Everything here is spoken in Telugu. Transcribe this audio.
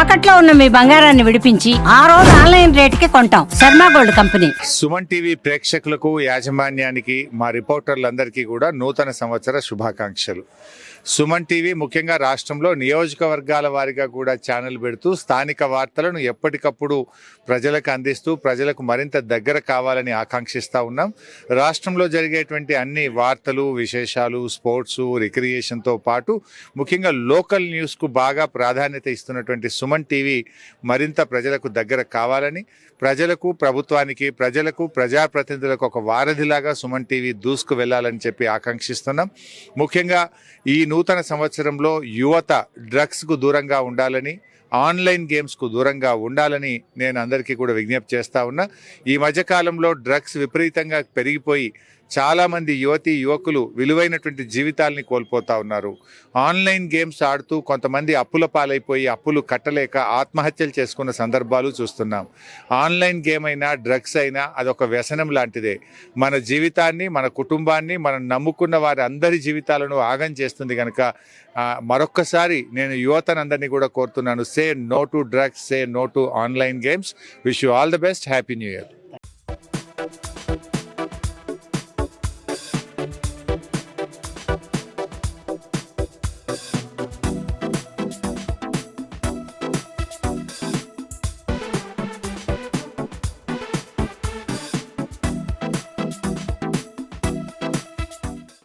తాకట్లో ఉన్న మీ బంగారాన్ని విడిపించి ఆ రోజు ఆన్లైన్ రేటుకి కొంటాం. Sharma gold company. Suman TV ప్రేక్షకులకు, యాజమాన్యానికి, మా రిపోర్టర్లందరికీ కూడా నూతన సంవత్సర శుభాకాంక్షలు. సుమన్ టీవీ ముఖ్యంగా రాష్ట్రంలో నియోజకవర్గాల వారీగా కూడా ఛానల్ పెడుతూ స్థానిక వార్తలను ఎప్పటికప్పుడు ప్రజలకు అందిస్తూ ప్రజలకు మరింత దగ్గర కావాలని ఆకాంక్షిస్తూ ఉన్నాం. రాష్ట్రంలో జరిగేటువంటి అన్ని వార్తలు, విశేషాలు, స్పోర్ట్స్, రిక్రియేషన్తో పాటు ముఖ్యంగా లోకల్ న్యూస్కు బాగా ప్రాధాన్యత ఇస్తున్నటువంటి సుమన్ టీవీ మరింత ప్రజలకు దగ్గర కావాలని, ప్రజలకు, ప్రభుత్వానికి, ప్రజలకు, ప్రజాప్రతినిధులకు ఒక వారధిలాగా సుమన్ టీవీ దూసుకు వెళ్ళాలని చెప్పి ఆకాంక్షిస్తున్నాం. ముఖ్యంగా ఈ నూతన సంవత్సరంలో యువత డ్రగ్స్కు దూరంగా ఉండాలని, ఆన్లైన్ గేమ్స్కు దూరంగా ఉండాలని నేను అందరికీ కూడా విజ్ఞప్తి చేస్తూ ఉన్నా. ఈ మధ్యకాలంలో డ్రగ్స్ విపరీతంగా పెరిగిపోయి చాలామంది యువతీ యువకులు విలువైనటువంటి జీవితాలని కోల్పోతూ ఉన్నారు. ఆన్లైన్ గేమ్స్ ఆడుతూ కొంతమంది అప్పుల పాలైపోయి అప్పులు కట్టలేక ఆత్మహత్యలు చేసుకున్న సందర్భాలు చూస్తున్నాం. ఆన్లైన్ గేమ్ అయినా డ్రగ్స్ అయినా అదొక వ్యసనం లాంటిదే. మన జీవితాన్ని, మన కుటుంబాన్ని, మనం నమ్ముకున్న వారి అందరి జీవితాలను ఆగం చేస్తుంది. కనుక మరొక్కసారి నేను యువతనందరినీ కూడా కోరుతున్నాను, say no to drugs, say no to online games. Wish you all the best. Happy new year.